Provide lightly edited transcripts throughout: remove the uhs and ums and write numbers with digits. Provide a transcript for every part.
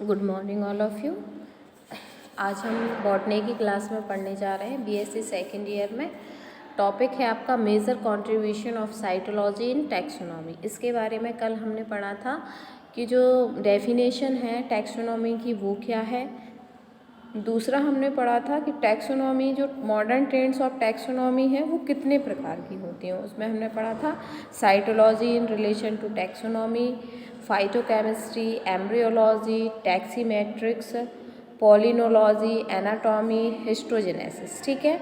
Good morning all of you. आज हम botany की क्लास में पढ़ने जा रहे हैं बीएससी सेकेंड ईयर में। टॉपिक है आपका major contribution of cytology in taxonomy. इसके बारे में कल हमने पढ़ा था कि जो डेफिनेशन है टैक्सोनॉमी की वो क्या है। दूसरा हमने पढ़ा था कि टैक्सोनॉमी जो मॉडर्न ट्रेंड्स ऑफ टैक्सोनॉमी है वो कितने प्रकार की होती हैं। उसमें हमने पढ़ा था cytology in relation to taxonomy, phytochemistry, embryology, taximetrics, palynology, anatomy, histogenesis. ठीक है,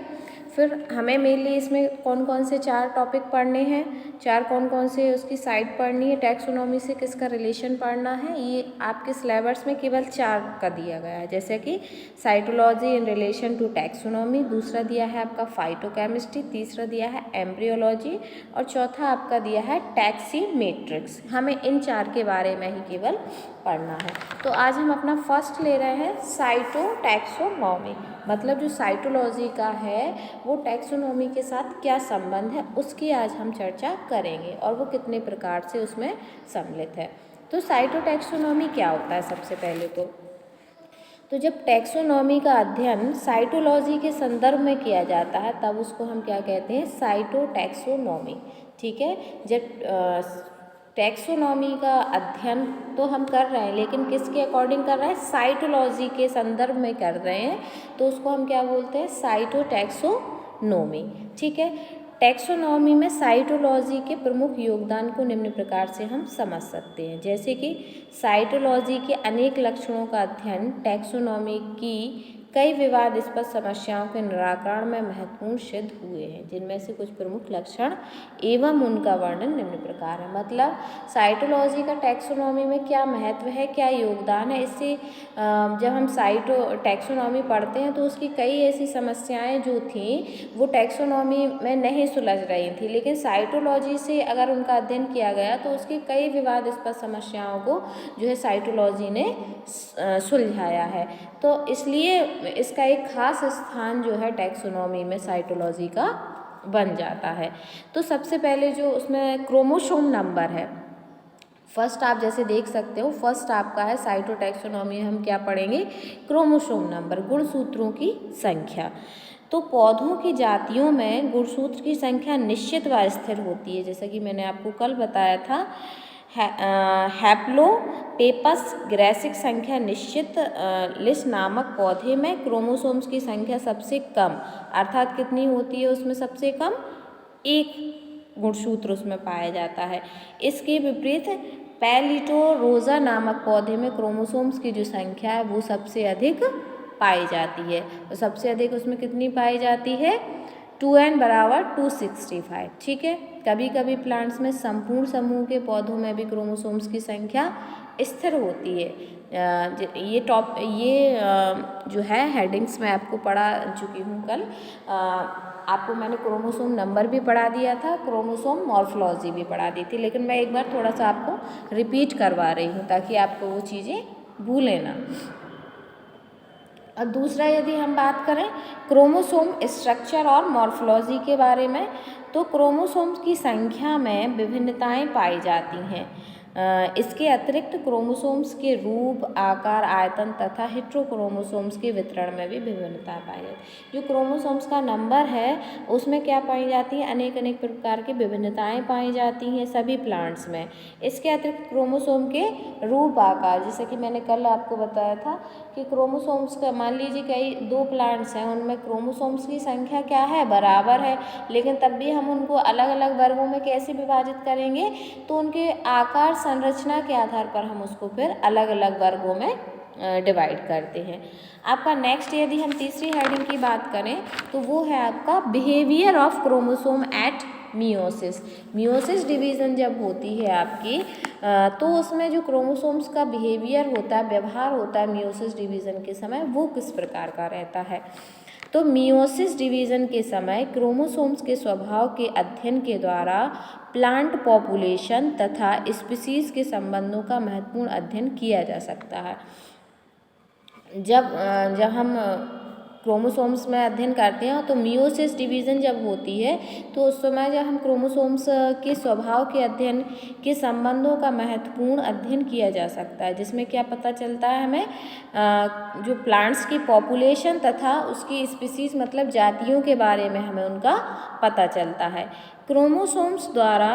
फिर हमें मेनली इसमें कौन कौन से 4 टॉपिक पढ़ने हैं, कौन कौन से उसकी साइड पढ़नी है, टैक्सोनॉमी से किसका रिलेशन पढ़ना है, ये आपके सिलेबस में केवल 4 का दिया गया है। जैसे कि cytology in relation to taxonomy, दूसरा दिया है आपका फाइटोकेमिस्ट्री, तीसरा दिया है एम्ब्रियोलॉजी और चौथा आपका दिया है टैक्सीमेट्रिक्स। हमें इन 4 के बारे में ही केवल पढ़ना है। तो आज हम अपना फर्स्ट ले रहे हैं साइटोटैक्सोनॉमी, मतलब जो साइटोलॉजी का है वो टैक्सोनॉमी के साथ क्या संबंध है उसकी आज हम चर्चा करेंगे और वो कितने प्रकार से उसमें सम्मिलित है। तो साइटोटैक्सोनॉमी क्या होता है सबसे पहले तो जब टैक्सोनॉमी का अध्ययन साइटोलॉजी के संदर्भ में किया जाता है तब उसको हम क्या कहते हैं, साइटोटैक्सोनॉमी। ठीक है, जब टैक्सोनॉमी का अध्ययन तो हम कर रहे हैं लेकिन किसके अकॉर्डिंग कर रहे हैं, साइटोलॉजी के संदर्भ में कर रहे हैं, तो उसको हम क्या बोलते हैं, साइटोटैक्सोनॉमी। ठीक है, टैक्सोनॉमी में साइटोलॉजी के प्रमुख योगदान को निम्न प्रकार से हम समझ सकते हैं। जैसे कि साइटोलॉजी के अनेक लक्षणों का अध्ययन टैक्सोनॉमी की कई विवादास्पद समस्याओं के निराकरण में महत्वपूर्ण सिद्ध हुए हैं, जिनमें से कुछ प्रमुख लक्षण एवं उनका वर्णन निम्न प्रकार है। मतलब साइटोलॉजी का टैक्सोनॉमी में क्या महत्व है, क्या योगदान है, इससे जब हम टैक्सोनॉमी पढ़ते हैं तो उसकी कई ऐसी समस्याएं जो थीं वो टैक्सोनॉमी में नहीं सुलझ रही थी, लेकिन साइटोलॉजी से अगर उनका अध्ययन किया गया तो उसकी कई विवादास्पद समस्याओं को जो है साइटोलॉजी ने सुलझाया है। तो इसलिए इसका एक खास स्थान जो है टैक्सोनॉमी में साइटोलॉजी का बन जाता है। तो सबसे पहले जो उसमें क्रोमोसोम नंबर है, फर्स्ट आप जैसे देख सकते हो, फर्स्ट आपका है साइटोटैक्सोनॉमी, हम क्या पढ़ेंगे, क्रोमोसोम नंबर, गुणसूत्रों की संख्या। तो पौधों की जातियों में गुणसूत्र की संख्या निश्चित व स्थिर होती है, जैसा कि मैंने आपको कल बताया था। हैप्लोपेपस ग्रेसिक संख्या निश्चित लिस नामक पौधे में क्रोमोसोम्स की संख्या सबसे कम, अर्थात कितनी होती है उसमें सबसे कम, एक गुणसूत्र उसमें पाया जाता है। इसके विपरीत पैलिटोरोजा नामक पौधे में क्रोमोसोम्स की जो संख्या है वो सबसे अधिक पाई जाती है। तो सबसे अधिक उसमें कितनी पाई जाती है, 2n बराबर 265। ठीक है, कभी कभी प्लांट्स में संपूर्ण समूह के पौधों में भी क्रोमोसोम्स की संख्या स्थिर होती है। ये जो है हेडिंग्स मैं आपको पढ़ा चुकी हूँ कल। आपको मैंने क्रोमोसोम नंबर भी पढ़ा दिया था, क्रोमोसोम मॉर्फोलॉजी भी पढ़ा दी थी, लेकिन मैं एक बार थोड़ा सा आपको रिपीट करवा रही हूँ ताकि आपको वो चीज़ें भूलें ना। और दूसरा यदि हम बात करें क्रोमोसोम स्ट्रक्चर और मॉर्फोलॉजी के बारे में, तो क्रोमोसोम्स की संख्या में विभिन्नताएं पाई जाती हैं। इसके अतिरिक्त क्रोमोसोम्स के रूप, आकार, आयतन तथा हेटेरोक्रोमोसोम्स के वितरण में भी विभिन्नताएं पाई जाती हैं। जो क्रोमोसोम्स का नंबर है उसमें क्या पाई जाती है, अनेक अनेक प्रकार की विभिन्नताएं पाई जाती हैं सभी प्लांट्स में। इसके अतिरिक्त क्रोमोसोम के रूप, आकार, जैसे कि मैंने कल आपको बताया था कि क्रोमोसोम्स का, मान लीजिए कई 2 प्लांट्स हैं, उनमें क्रोमोसोम्स की संख्या क्या है, बराबर है, लेकिन तब भी हम उनको अलग अलग वर्गों में कैसे विभाजित करेंगे, तो उनके आकार संरचना के आधार पर हम उसको फिर अलग अलग वर्गों में डिवाइड करते हैं। आपका नेक्स्ट यदि हम तीसरी हेडिंग की बात करें तो वो है आपका behaviour of chromosome at meiosis. Meiosis division जब होती है आपकी तो उसमें जो क्रोमोसोम्स का बिहेवियर होता है, व्यवहार होता है मियोसिस डिवीज़न के समय, वो किस प्रकार का रहता है। तो मियोसिस डिवीज़न के समय क्रोमोसोम्स के स्वभाव के अध्ययन के द्वारा प्लांट पॉपुलेशन तथा स्पीसीज के संबंधों का महत्वपूर्ण अध्ययन किया जा सकता है। जब हम क्रोमोसोम्स में अध्ययन करते हैं, तो मियोसिस डिवीज़न जब होती है तो उस समय जब हम क्रोमोसोम्स के स्वभाव के अध्ययन के संबंधों का महत्वपूर्ण अध्ययन किया जा सकता है, जिसमें क्या पता चलता है हमें जो प्लांट्स की पॉपुलेशन तथा उसकी स्पीसीज मतलब जातियों के बारे में हमें उनका पता चलता है। क्रोमोसोम्स द्वारा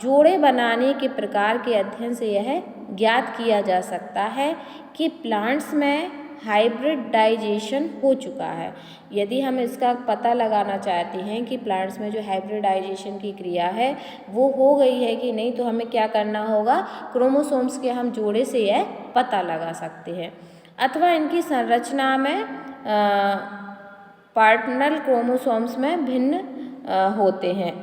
जोड़े बनाने के प्रकार के अध्ययन से यह ज्ञात किया जा सकता है कि प्लांट्स में हाइब्रिडाइजेशन हो चुका है। यदि हम इसका पता लगाना चाहते हैं कि प्लांट्स में जो हाइब्रिडाइजेशन की क्रिया है वो हो गई है कि नहीं, तो हमें क्या करना होगा, क्रोमोसोम्स के हम जोड़े से यह पता लगा सकते हैं। अथवा इनकी संरचना में पार्टनल क्रोमोसोम्स में भिन्न होते हैं।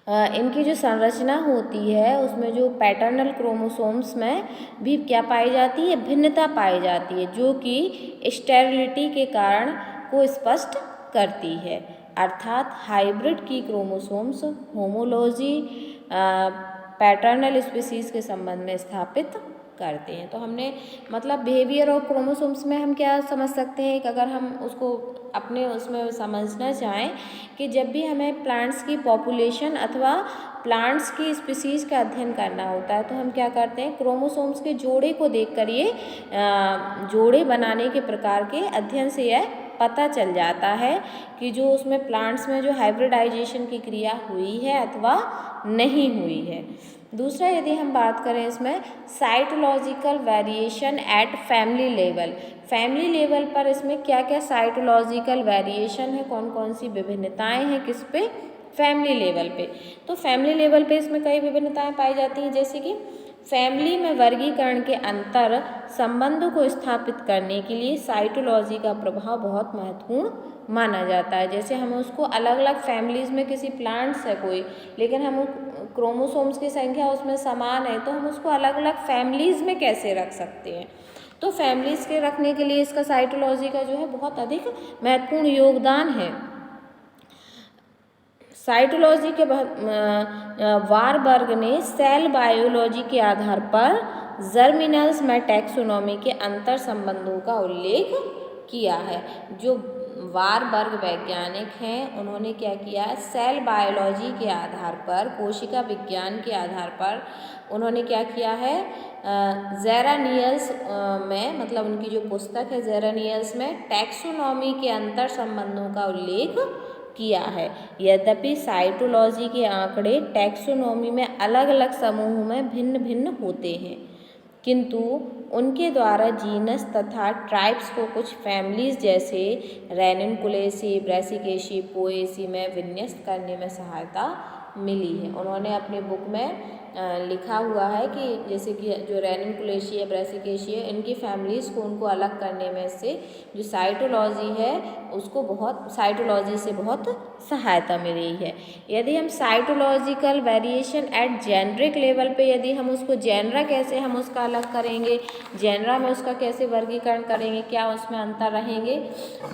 इनकी जो संरचना होती है उसमें जो पैटर्नल क्रोमोसोम्स में भी क्या पाई जाती है, भिन्नता पाई जाती है, जो कि स्टेरिलिटी के कारण को स्पष्ट करती है। अर्थात हाइब्रिड की क्रोमोसोम्स होमोलॉजी पैटर्नल स्पीसीज के संबंध में स्थापित करते हैं। तो हमने मतलब बिहेवियर ऑफ क्रोमोसोम्स में हम क्या समझ सकते हैं कि अगर हम उसको अपने उसमें समझना चाहें कि जब भी हमें प्लांट्स की पॉपुलेशन अथवा प्लांट्स की स्पीसीज का अध्ययन करना होता है तो हम क्या करते हैं, क्रोमोसोम्स के जोड़े को देखकर ये जोड़े बनाने के प्रकार के अध्ययन से यह पता चल जाता है कि जो उसमें प्लांट्स में जो हाइब्रिडाइजेशन की क्रिया हुई है अथवा नहीं हुई है। दूसरा, यदि हम बात करें इसमें cytological variation at family level, family level पर इसमें क्या क्या साइटोलॉजिकल वेरिएशन है, कौन कौन सी विभिन्नताएं हैं किस पे, फैमिली लेवल पे। तो फैमिली लेवल पे इसमें कई विभिन्नताएं पाई जाती हैं, जैसे कि फैमिली में वर्गीकरण के अंतर संबंधों को स्थापित करने के लिए साइटोलॉजी का प्रभाव बहुत महत्वपूर्ण माना जाता है। जैसे हम उसको अलग अलग फैमिलीज़ में किसी प्लांट्स है कोई, लेकिन हम क्रोमोसोम्स की संख्या उसमें समान है, तो हम उसको अलग अलग फैमिलीज़ में कैसे रख सकते हैं। तो फैमिलीज़ के रखने के लिए इसका साइटोलॉजी का जो है बहुत अधिक महत्वपूर्ण योगदान है। साइटोलॉजी के वारबर्ग ने सेल बायोलॉजी के आधार पर जर्मिनल्स में टैक्सोनॉमी के अंतर संबंधों का उल्लेख किया है। जो वारबर्ग वैज्ञानिक हैं उन्होंने क्या किया है, सेल बायोलॉजी के आधार पर, कोशिका विज्ञान के आधार पर उन्होंने क्या किया है, जेरानियल्स में मतलब उनकी जो पुस्तक है जेरानियल्स में टैक्सोनॉमी के अंतर संबंधों का उल्लेख किया है। यद्यपि साइटोलॉजी के आंकड़े टैक्सोनॉमी में अलग अलग समूहों में भिन्न भिन्न होते हैं, किंतु उनके द्वारा जीनस तथा ट्राइब्स को कुछ फैमिलीज जैसे रेनिनकुलेसी, ब्रैसिकेसी, पोएसी में विन्यस्त करने में सहायता मिली है। उन्होंने अपनी बुक में लिखा हुआ है कि जैसे कि जो रेनिनकुलेसी है, ब्रैसिकेसी है, इनकी फैमिलीज़ को उनको अलग करने में से जो साइटोलॉजी है उसको बहुत साइटोलॉजी से बहुत सहायता मिली है। यदि हम cytological variation at generic level पे यदि हम उसको जेनरा कैसे हम उसका अलग करेंगे, जेनरा में उसका कैसे वर्गीकरण करेंगे, क्या उसमें अंतर रहेंगे,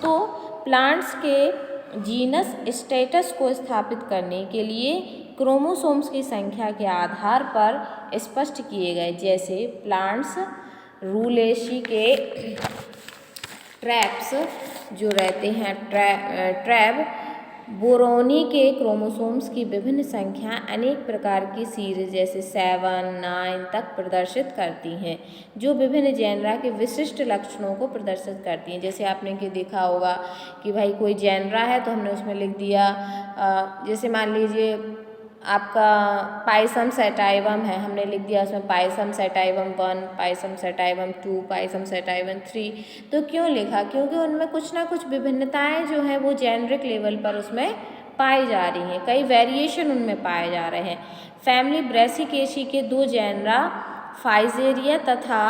तो प्लांट्स के जीनस स्टेटस को स्थापित करने के लिए क्रोमोसोम्स की संख्या के आधार पर स्पष्ट किए गए, जैसे प्लांट्स रूलेसी के ट्रैप्स जो रहते हैं ट्रैब बोरोनी के क्रोमोसोम्स की विभिन्न संख्या अनेक प्रकार की सीरीज जैसे 7, 9 तक प्रदर्शित करती हैं, जो विभिन्न जेनरा के विशिष्ट लक्षणों को प्रदर्शित करती हैं। जैसे आपने कि देखा होगा कि भाई कोई जेनरा है तो हमने उसमें लिख दिया, जैसे मान लीजिए आपका पाइसम सेटाइवम है, हमने लिख दिया उसमें Pisum sativum 1, Pisum sativum 2, Pisum sativum 3। तो क्यों लिखा, क्योंकि उनमें कुछ ना कुछ विभिन्नताएं जो हैं वो जेनरिक लेवल पर उसमें पाई जा रही हैं, कई वेरिएशन उनमें पाए जा रहे हैं। फैमिली ब्रैसिकेसी के 2 जेनरा फाइजेरिया तथा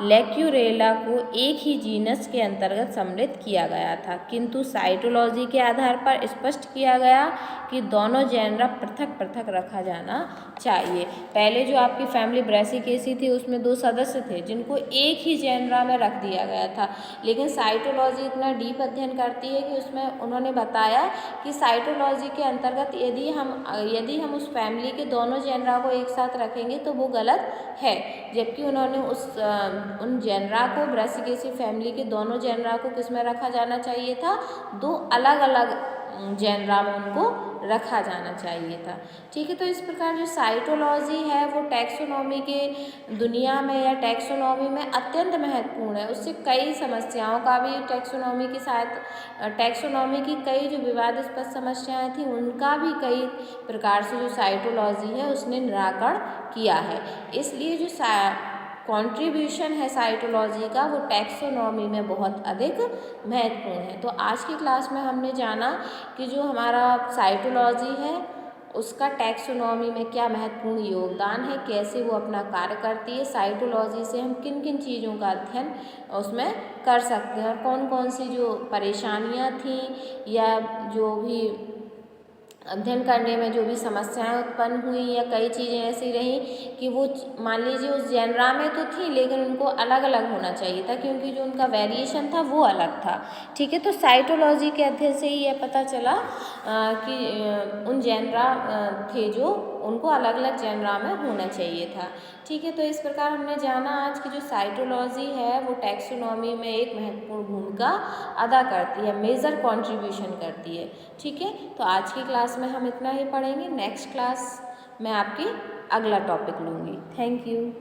लेक्यूरेला को एक ही जीनस के अंतर्गत सम्मिलित किया गया था, किंतु साइटोलॉजी के आधार पर स्पष्ट किया गया कि दोनों जेनरा पृथक पृथक रखा जाना चाहिए। पहले जो आपकी फैमिली ब्रैसिकेसी थी उसमें 2 सदस्य थे जिनको एक ही जेनरा में रख दिया गया था, लेकिन साइटोलॉजी इतना डीप अध्ययन करती है कि उसमें उन्होंने बताया कि साइटोलॉजी के अंतर्गत यदि हम उस फैमिली के दोनों जेनरा को एक साथ रखेंगे तो वो गलत है, जबकि उन्होंने उस उन जेनरा को ब्रासिकेसी फैमिली के दोनों जेनरा को किस में रखा जाना चाहिए था, दो अलग अलग जेनरा में उनको रखा जाना चाहिए था। ठीक है, तो इस प्रकार जो साइटोलॉजी है वो टैक्सोनॉमी के दुनिया में या टैक्सोनॉमी में अत्यंत महत्वपूर्ण है। उससे कई समस्याओं का भी टैक्सोनॉमी की टैक्सोनॉमी की कई जो विवादास्पद समस्याएं थी उनका भी कई प्रकार से जो साइटोलॉजी है उसने निराकरण किया है। इसलिए जो कंट्रीब्यूशन है साइटोलॉजी का वो टैक्सोनॉमी में बहुत अधिक महत्वपूर्ण है। तो आज की क्लास में हमने जाना कि जो हमारा साइटोलॉजी है उसका टैक्सोनॉमी में क्या महत्वपूर्ण योगदान है, कैसे वो अपना कार्य करती है, साइटोलॉजी से हम किन किन चीज़ों का अध्ययन उसमें कर सकते हैं और कौन कौन सी जो परेशानियां थी या जो भी अध्ययन करने में जो भी समस्याएं उत्पन्न हुई या कई चीज़ें ऐसी रहीं कि वो मान लीजिए उस जेनरा में तो थी लेकिन उनको अलग अलग होना चाहिए था क्योंकि जो उनका वेरिएशन था वो अलग था। ठीक है, तो साइटोलॉजी के अध्ययन से ही यह पता चला कि उन जेनरा थे जो उनको अलग अलग जेनरा में होना चाहिए था। ठीक है, तो इस प्रकार हमने जाना आज की जो साइटोलॉजी है वो टैक्सोनॉमी में एक महत्वपूर्ण भूमिका अदा करती है, मेजर कंट्रीब्यूशन करती है। ठीक है, तो आज की क्लास में हम इतना ही पढ़ेंगे। नेक्स्ट क्लास में आपकी अगला टॉपिक लूँगी। Thank you.